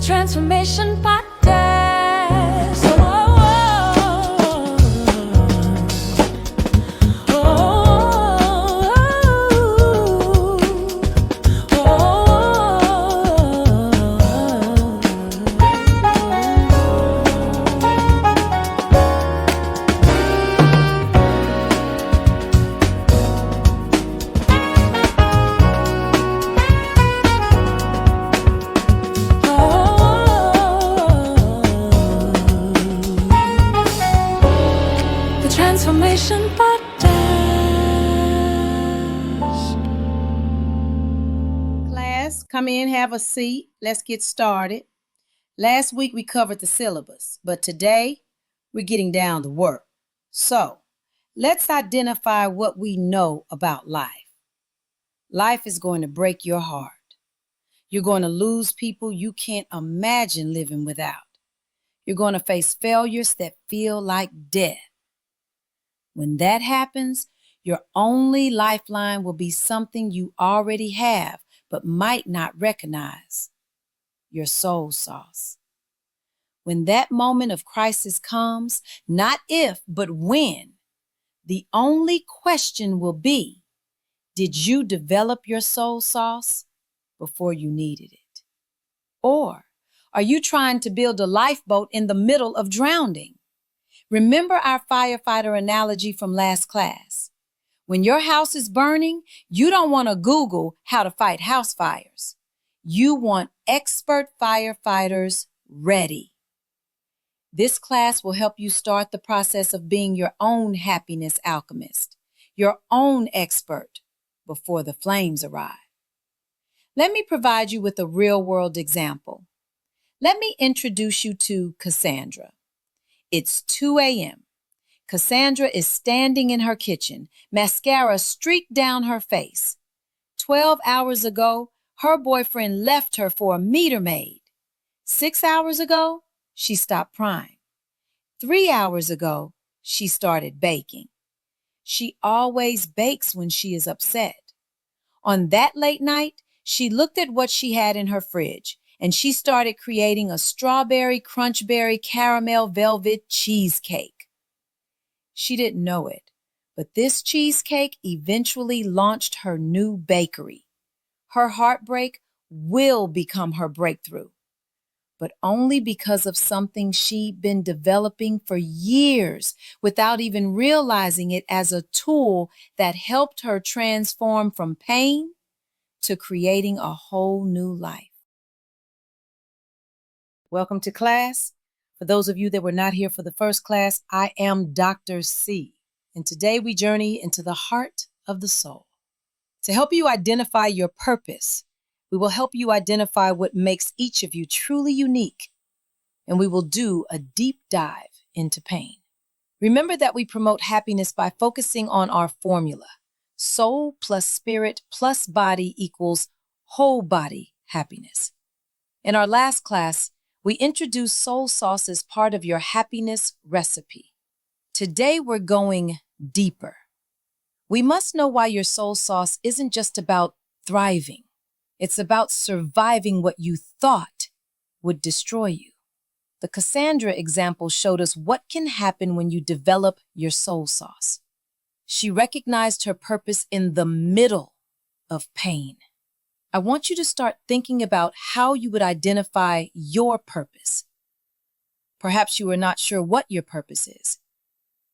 Transformation Podcast. Transformation Podcast. Class, come in, have a seat. Let's get started. Last week we covered the syllabus, but today we're getting down to work. So, let's identify what we know about life. Life is going to break your heart. You're going to lose people you can't imagine living without. You're going to face failures that feel like death. When that happens, your only lifeline will be something you already have but might not recognize: your soul sauce. When that moment of crisis comes, not if, but when, the only question will be, did you develop your soul sauce before you needed it? Or are you trying to build a lifeboat in the middle of drowning? Remember our firefighter analogy from last class. When your house is burning, you don't want to Google how to fight house fires. You want expert firefighters ready. This class will help you start the process of being your own happiness alchemist, your own expert before the flames arrive. Let me provide you with a real-world example. Let me introduce you to Cassandra. It's 2 a.m. Cassandra is standing in her kitchen, mascara streaked down her face. 12 hours ago, her boyfriend left her for a meter maid. 6 hours ago, she stopped crying. 3 hours ago, she started baking. She always bakes when she is upset. On that late night, she looked at what she had in her fridge, and she started creating a strawberry crunchberry caramel velvet cheesecake. She didn't know it, but this cheesecake eventually launched her new bakery. Her heartbreak will become her breakthrough, but only because of something she'd been developing for years without even realizing it as a tool that helped her transform from pain to creating a whole new life. Welcome to class. For those of you that were not here for the first class, I am Dr. C, and today we journey into the heart of the soul. To help you identify your purpose, we will help you identify what makes each of you truly unique, and we will do a deep dive into pain. Remember that we promote happiness by focusing on our formula. Soul plus spirit plus body equals whole body happiness. In our last class, we introduced soul sauce as part of your happiness recipe. Today, we're going deeper. We must know why your soul sauce isn't just about thriving. It's about surviving what you thought would destroy you. The Cassandra example showed us what can happen when you develop your soul sauce. She recognized her purpose in the middle of pain. I want you to start thinking about how you would identify your purpose. Perhaps you are not sure what your purpose is.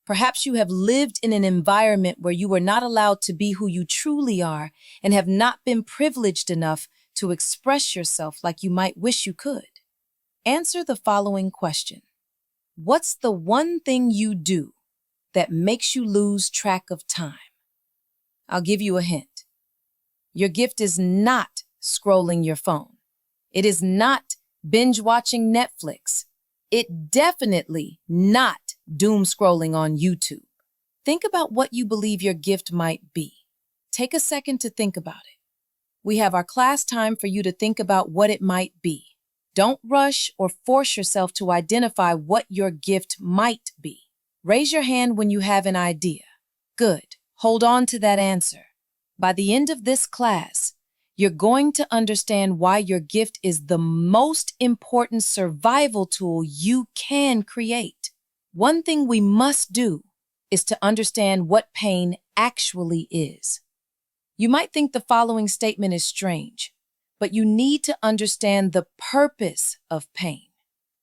Perhaps you have lived in an environment where you were not allowed to be who you truly are and have not been privileged enough to express yourself like you might wish you could. Answer the following question. What's the one thing you do that makes you lose track of time? I'll give you a hint. Your gift is not scrolling your phone. It is not binge watching Netflix. It definitely not doom scrolling on YouTube. Think about what you believe your gift might be. Take a second to think about it. We have our class time for you to think about what it might be. Don't rush or force yourself to identify what your gift might be. Raise your hand when you have an idea. Good. Hold on to that answer. By the end of this class, You're going to understand why your gift is the most important survival tool you can create. One thing we must do is to understand what pain actually is. You might think the following statement is strange, but you need to understand the purpose of pain.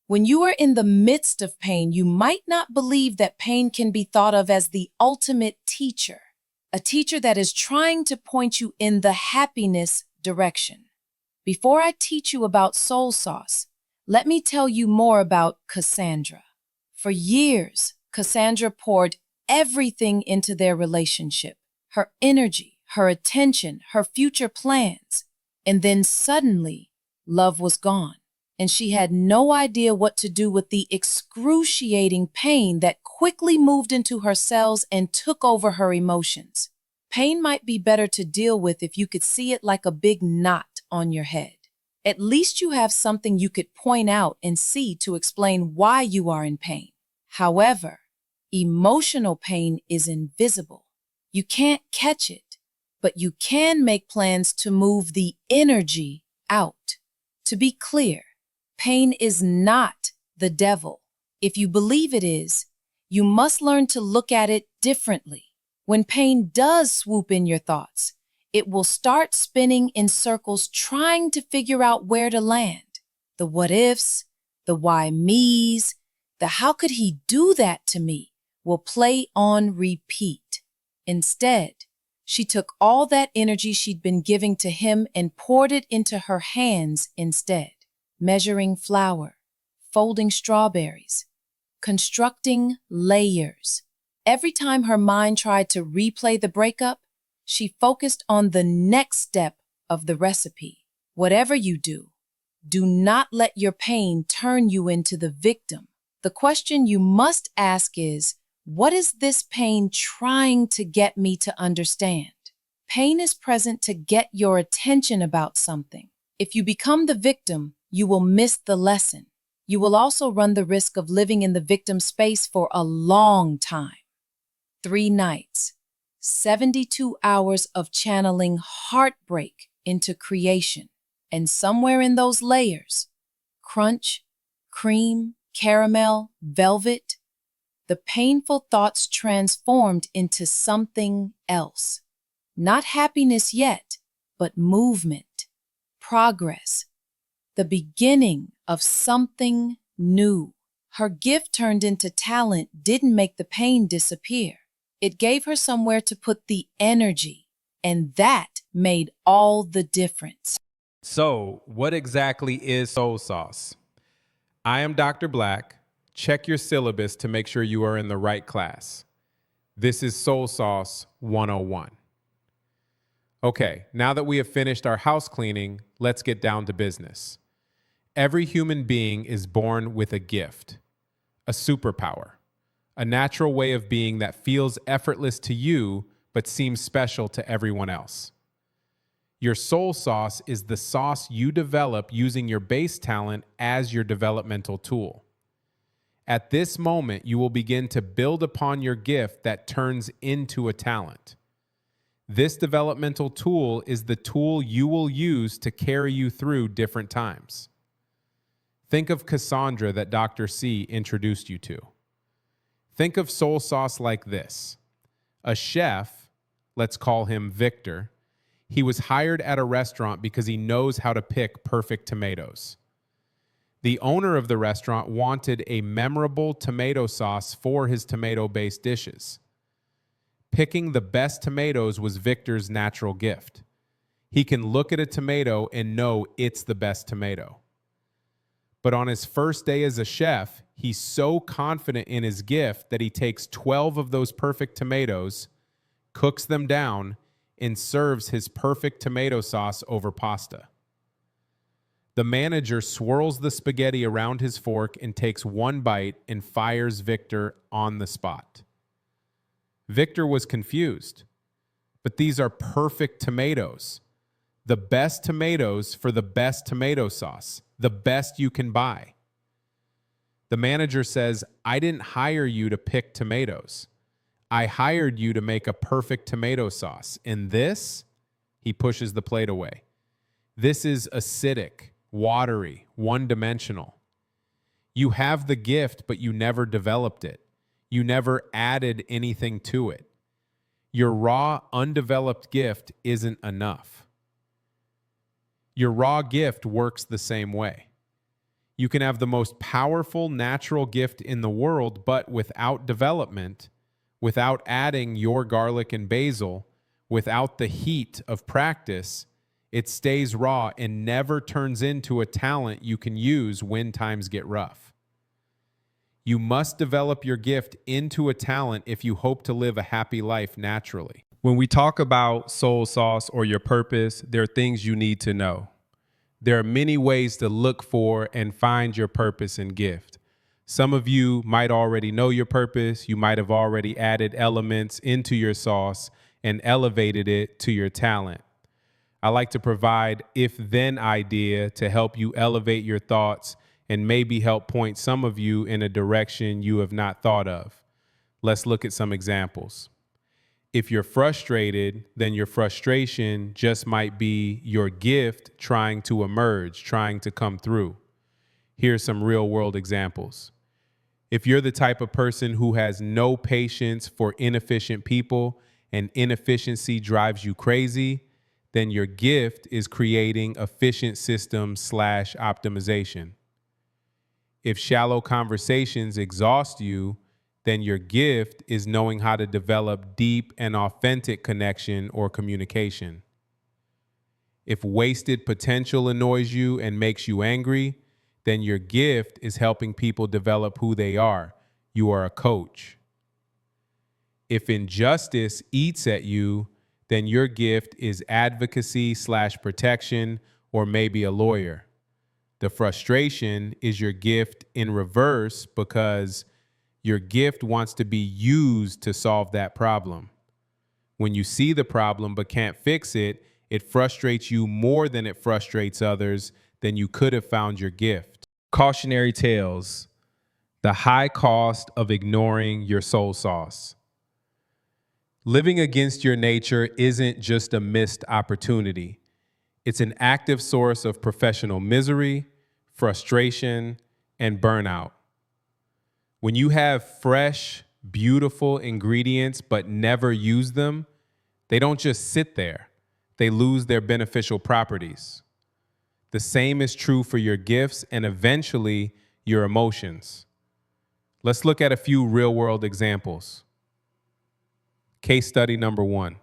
When you are in the midst of pain, you might not believe that pain can be thought of as the ultimate teacher, a teacher that is trying to point you in the happiness direction. Before I teach you about soul sauce, let me tell you more about Cassandra. For years, Cassandra poured everything into their relationship, her energy, her attention, her future plans, and then suddenly, love was gone, and she had no idea what to do with the excruciating pain that quickly moved into her cells and took over her emotions. Pain might be better to deal with if you could see it like a big knot on your head. At least you have something you could point out and see to explain why you are in pain. However, emotional pain is invisible. You can't catch it, but you can make plans to move the energy out. To be clear, pain is not the devil. If you believe it is, you must learn to look at it differently. When pain does swoop in your thoughts, it will start spinning in circles trying to figure out where to land. The what ifs, the why me's, the how could he do that to me will play on repeat. Instead, she took all that energy she'd been giving to him and poured it into her hands instead, measuring flour, folding strawberries, constructing layers. Every time her mind tried to replay the breakup, she focused on the next step of the recipe. Whatever you do, do not let your pain turn you into the victim. The question you must ask is, what is this pain trying to get me to understand? Pain is present to get your attention about something. If you become the victim, you will miss the lesson. You will also run the risk of living in the victim space for a long time. 3 nights, 72 hours of channeling heartbreak into creation. And somewhere in those layers, crunch, cream, caramel, velvet, the painful thoughts transformed into something else. Not happiness yet, but movement, progress, the beginning of something new. Her gift turned into talent didn't make the pain disappear. It gave her somewhere to put the energy, and that made all the difference. So, what exactly is soul sauce? I am Dr. Black. Check your syllabus to make sure you are in the right class. This is Soul Sauce 101. Okay, now that we have finished our house cleaning, let's get down to business. Every human being is born with a gift, a superpower, a natural way of being that feels effortless to you but seems special to everyone else. Your soul sauce is the sauce you develop using your base talent as your developmental tool. At this moment, you will begin to build upon your gift that turns into a talent. This developmental tool is the tool you will use to carry you through different times. Think of Cassandra that Dr. C introduced you to. Think of soul sauce like this. A chef, let's call him Victor, he was hired at a restaurant because he knows how to pick perfect tomatoes. The owner of the restaurant wanted a memorable tomato sauce for his tomato-based dishes. Picking the best tomatoes was Victor's natural gift. He can look at a tomato and know it's the best tomato. But on his first day as a chef, he's so confident in his gift that he takes 12 of those perfect tomatoes, cooks them down, and serves his perfect tomato sauce over pasta. The manager swirls the spaghetti around his fork and takes one bite and fires Victor on the spot. Victor was confused, but these are perfect tomatoes. The best tomatoes for the best tomato sauce, the best you can buy. The manager says, I didn't hire you to pick tomatoes. I hired you to make a perfect tomato sauce. And this, he pushes the plate away. This is acidic, watery, one-dimensional. You have the gift, but you never developed it. You never added anything to it. Your raw, undeveloped gift isn't enough. Your raw gift works the same way. You can have the most powerful natural gift in the world, but without development, without adding your garlic and basil, without the heat of practice, it stays raw and never turns into a talent you can use when times get rough. You must develop your gift into a talent if you hope to live a happy life naturally. When we talk about soul sauce or your purpose, there are things you need to know. There are many ways to look for and find your purpose and gift. Some of you might already know your purpose. You might have already added elements into your sauce and elevated it to your talent. I like to provide if-then idea to help you elevate your thoughts and maybe help point some of you in a direction you have not thought of. Let's look at some examples. If you're frustrated, then your frustration just might be your gift trying to emerge, trying to come through. Here's some real-world examples. If you're the type of person who has no patience for inefficient people and inefficiency drives you crazy, then your gift is creating efficient systems / optimization. If shallow conversations exhaust you, then your gift is knowing how to develop deep and authentic connection or communication. If wasted potential annoys you and makes you angry, then your gift is helping people develop who they are. You are a coach. If injustice eats at you, then your gift is advocacy / protection, or maybe a lawyer. The frustration is your gift in reverse because your gift wants to be used to solve that problem. When you see the problem but can't fix it, it frustrates you more than it frustrates others, then you could have found your gift. Cautionary tales: the high cost of ignoring your soul sauce. Living against your nature isn't just a missed opportunity. It's an active source of professional misery, frustration, and burnout. When you have fresh, beautiful ingredients but never use them, they don't just sit there. They lose their beneficial properties. The same is true for your gifts and eventually your emotions. Let's look at a few real-world examples. Case study number 1.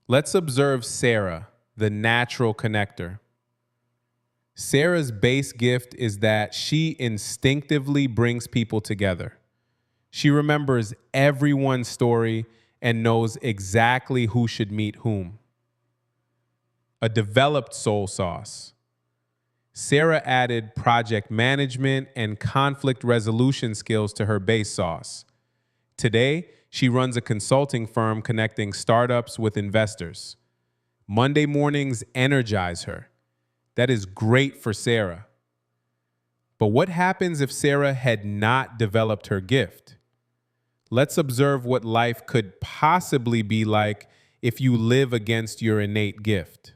Let's observe Sarah, the natural connector. Sarah's base gift is that she instinctively brings people together. She remembers everyone's story and knows exactly who should meet whom. A developed soul sauce. Sarah added project management and conflict resolution skills to her base sauce. Today, she runs a consulting firm connecting startups with investors. Monday mornings energize her. That is great for Sarah. But what happens if Sarah had not developed her gift? Let's observe what life could possibly be like if you live against your innate gift.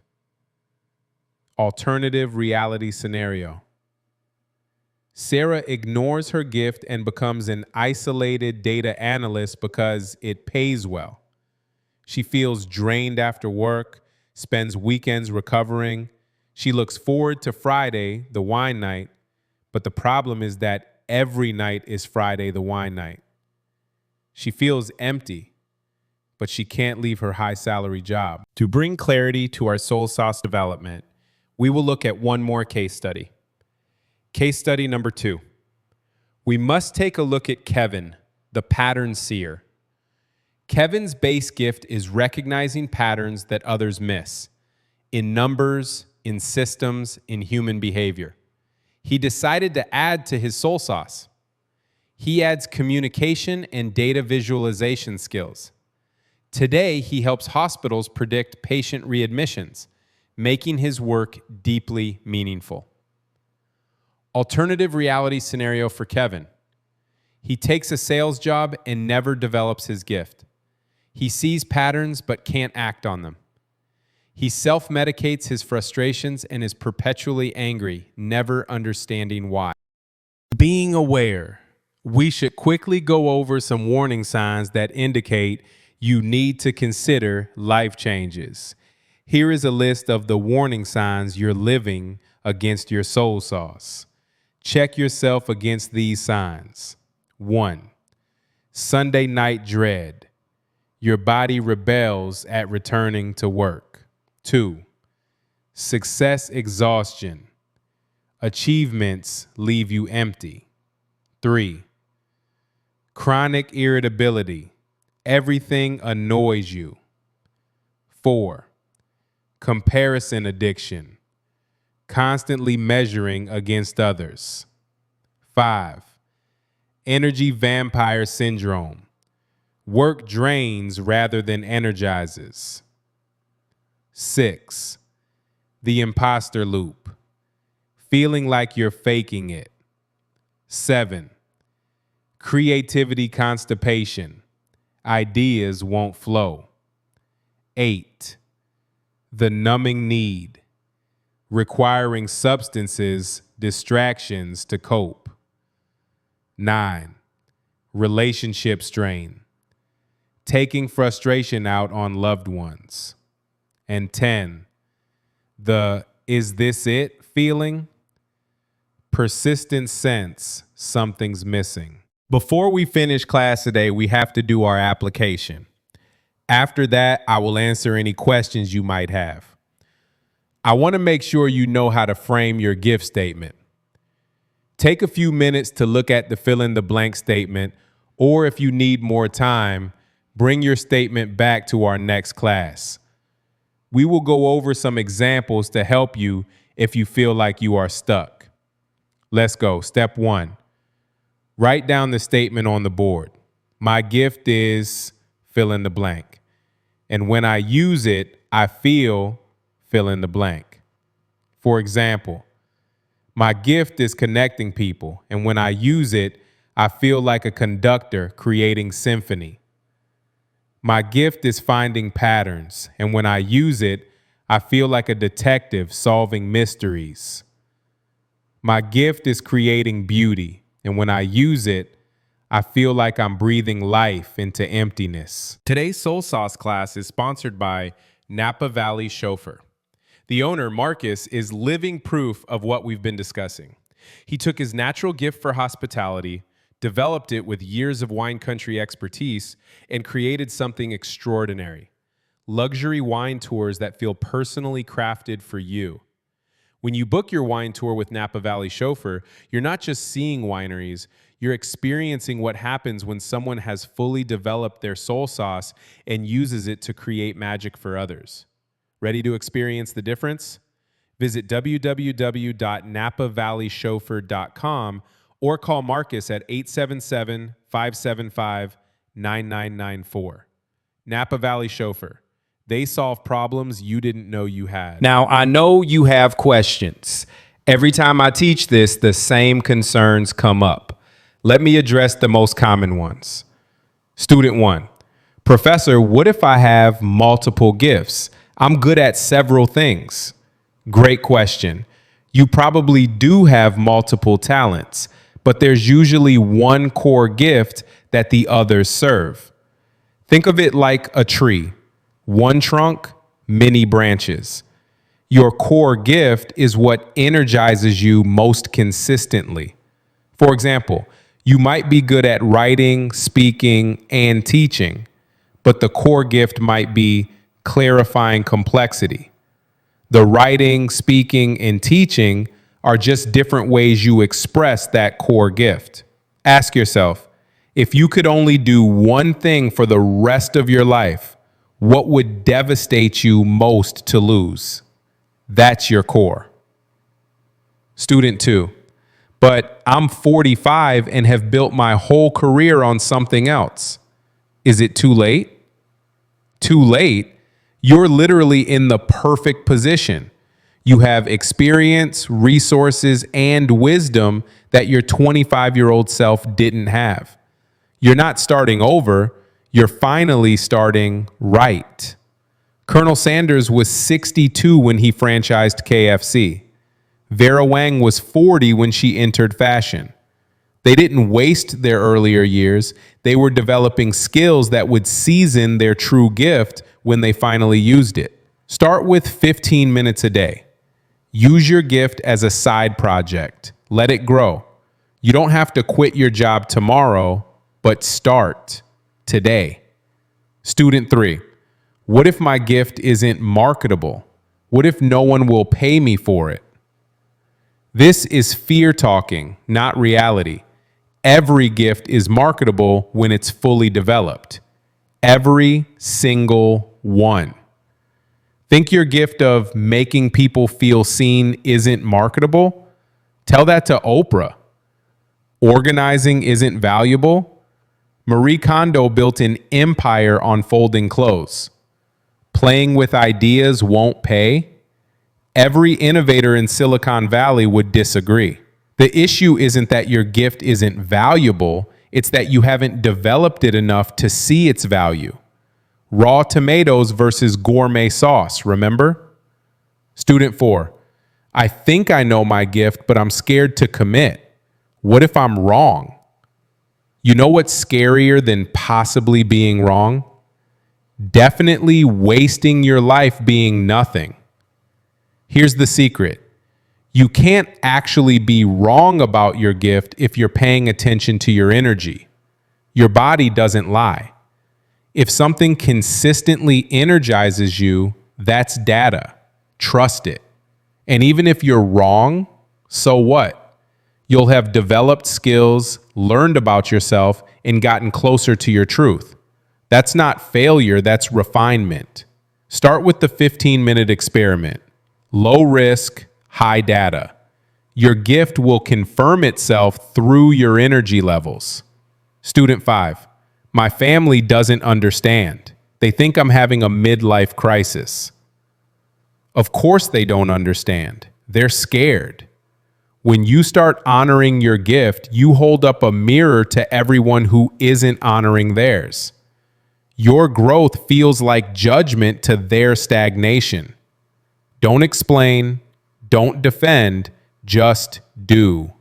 Alternative reality scenario. Sarah ignores her gift and becomes an isolated data analyst because it pays well. She feels drained after work, spends weekends recovering. She looks forward to Friday, the wine night, but the problem is that every night is Friday, the wine night. She feels empty, but she can't leave her high salary job. To bring clarity to our soul sauce development, we will look at one more case study. Case study number 2. We must take a look at Kevin, the pattern seer. Kevin's base gift is recognizing patterns that others miss in numbers, in systems, in human behavior. He decided to add to his soul sauce. He adds communication and data visualization skills. Today, he helps hospitals predict patient readmissions, making his work deeply meaningful. Alternative reality scenario for Kevin. He takes a sales job and never develops his gift. He sees patterns but can't act on them. He self-medicates his frustrations and is perpetually angry, never understanding why. Being aware, we should quickly go over some warning signs that indicate you need to consider life changes. Here is a list of the warning signs you're living against your soul sauce. Check yourself against these signs. 1. Sunday night dread. Your body rebels at returning to work. 2. Success exhaustion. Achievements leave you empty. 3. Chronic irritability. Everything annoys you. 4. Comparison addiction. Constantly measuring against others. 5. Energy vampire syndrome. Work drains rather than energizes. 6. The imposter loop. Feeling like you're faking it. 7. Creativity constipation. Ideas won't flow. 8. The numbing need. Requiring substances, distractions to cope. 9. Relationship strain. Taking frustration out on loved ones. And 10. The "is this it" feeling. Persistent sense something's missing. Before we finish class today, we have to do our application. After that, I will answer any questions you might have. I want to make sure you know how to frame your gift statement. Take a few minutes to look at the fill in the blank statement, or if you need more time, bring your statement back to our next class. We will go over some examples to help you if you feel like you are stuck. Let's go. Step 1. Write down the statement on the board. My gift is fill in the blank. And when I use it, I feel fill in the blank. For example, my gift is connecting people. And when I use it, I feel like a conductor creating symphony. My gift is finding patterns, and when I use it, I feel like a detective solving mysteries. My gift is creating beauty, and when I use it, I feel like I'm breathing life into emptiness. Today's Soul Sauce class is sponsored by Napa Valley Chauffeur. The owner, Marcus, is living proof of what we've been discussing. He took his natural gift for hospitality, developed it with years of wine country expertise, and created something extraordinary. Luxury wine tours that feel personally crafted for you. When you book your wine tour with Napa Valley Chauffeur, you're not just seeing wineries, you're experiencing what happens when someone has fully developed their soul sauce and uses it to create magic for others. Ready to experience the difference? Visit www.napavalleychauffeur.com or call Marcus at 877-575-9994. Napa Valley Chauffeur. They solve problems you didn't know you had. Now, I know you have questions. Every time I teach this, the same concerns come up. Let me address the most common ones. Student 1. Professor, what if I have multiple gifts? I'm good at several things. Great question. You probably do have multiple talents, but there's usually one core gift that the others serve. Think of it like a tree. One trunk, many branches. Your core gift is what energizes you most consistently. For example, you might be good at writing, speaking, and teaching, but the core gift might be clarifying complexity. The writing, speaking, and teaching are just different ways you express that core gift. Ask yourself, if you could only do one thing for the rest of your life, what would devastate you most to lose? That's your core. Student 2, but I'm 45 and have built my whole career on something else. Is it too late? Too late? You're literally in the perfect position. You have experience, resources, and wisdom that your 25-year-old self didn't have. You're not starting over. You're finally starting right. Colonel Sanders was 62 when he franchised KFC. Vera Wang was 40 when she entered fashion. They didn't waste their earlier years. They were developing skills that would season their true gift when they finally used it. Start with 15 minutes a day. Use your gift as a side project. Let it grow. You don't have to quit your job tomorrow, but start today. Student 3, what if my gift isn't marketable? What if no one will pay me for it? This is fear talking, not reality. Every gift is marketable when it's fully developed. Every single one. Think your gift of making people feel seen isn't marketable? Tell that to Oprah. Organizing isn't valuable? Marie Kondo built an empire on folding clothes. Playing with ideas won't pay? Every innovator in Silicon Valley would disagree. The issue isn't that your gift isn't valuable, it's that you haven't developed it enough to see its value. Raw tomatoes versus gourmet sauce, remember? Student 4, I think I know my gift, but I'm scared to commit. What if I'm wrong? You know what's scarier than possibly being wrong? Definitely wasting your life being nothing. Here's the secret. You can't actually be wrong about your gift if you're paying attention to your energy. Your body doesn't lie. If something consistently energizes you, that's data. Trust it. And even if you're wrong, so what? You'll have developed skills, learned about yourself, and gotten closer to your truth. That's not failure, that's refinement. Start with the 15-minute experiment. Low risk, high data. Your gift will confirm itself through your energy levels. Student 5, my family doesn't understand. They think I'm having a midlife crisis. Of course they don't understand. They're scared. When you start honoring your gift, you hold up a mirror to everyone who isn't honoring theirs. Your growth feels like judgment to their stagnation. Don't explain, don't defend, just do.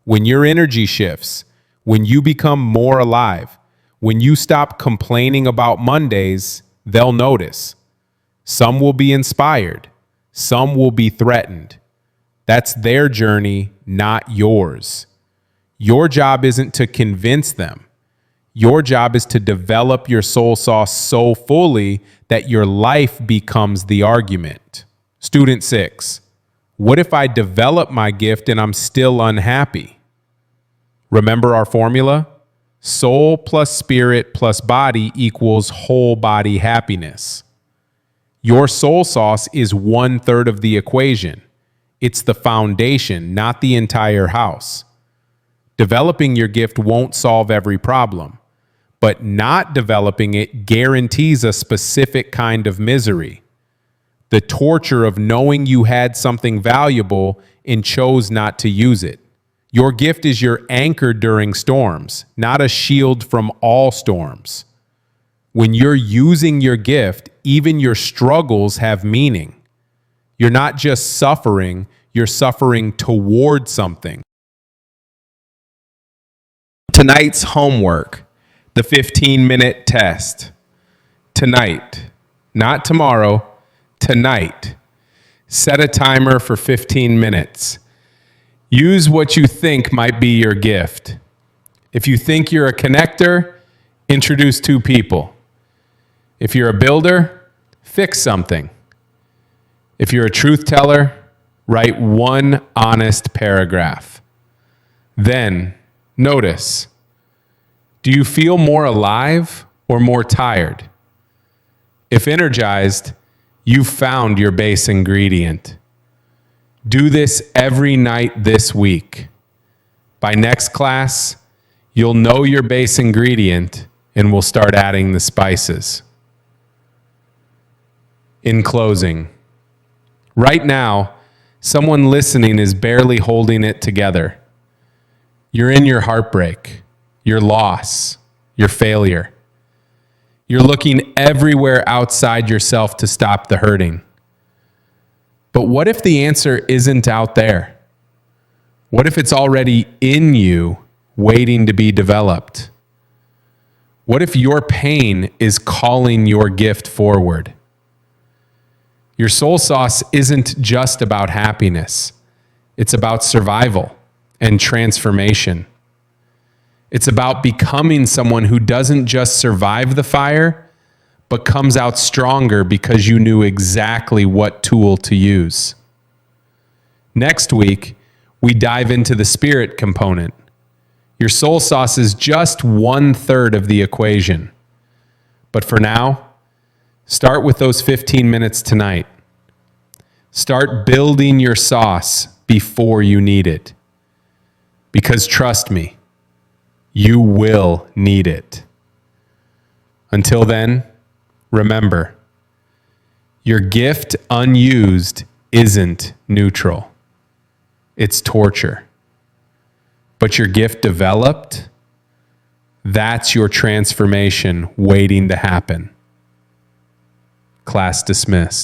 When your energy shifts, when you become more alive, when you stop complaining about Mondays, they'll notice. Some will be inspired, some will be threatened. That's their journey, not yours. Your job isn't to convince them. Your job is to develop your soul sauce so fully that your life becomes the argument. Student 6, what if I develop my gift and I'm still unhappy? Remember our formula? Soul plus spirit plus body equals whole body happiness. Your soul sauce is 1/3 of the equation. It's the foundation, not the entire house. Developing your gift won't solve every problem, but not developing it guarantees a specific kind of misery. The torture of knowing you had something valuable and chose not to use it. Your gift is your anchor during storms, not a shield from all storms. When you're using your gift, even your struggles have meaning. You're not just suffering, you're suffering toward something. Tonight's homework, the 15-minute test. Tonight, not tomorrow, tonight. Set a timer for 15 minutes. Use what you think might be your gift. If you think you're a connector, introduce 2 people. If you're a builder, fix something. If you're a truth teller, write 1 honest paragraph. Then, notice, do you feel more alive or more tired? If energized, you've found your base ingredient. Do this every night this week. By next class, you'll know your base ingredient and we'll start adding the spices. In closing, right now, someone listening is barely holding it together. You're in your heartbreak, your loss, your failure. You're looking everywhere outside yourself to stop the hurting. But what if the answer isn't out there? What if it's already in you, waiting to be developed? What if your pain is calling your gift forward? Your soul sauce isn't just about happiness. It's about survival and transformation. It's about becoming someone who doesn't just survive the fire, but comes out stronger because you knew exactly what tool to use. Next week, we dive into the spirit component. Your soul sauce is just 1/3 of the equation. But for now, start with those 15 minutes tonight. Start building your sauce before you need it. Because trust me, you will need it. Until then, remember, your gift unused isn't neutral. It's torture. But your gift developed, that's your transformation waiting to happen. Class dismissed.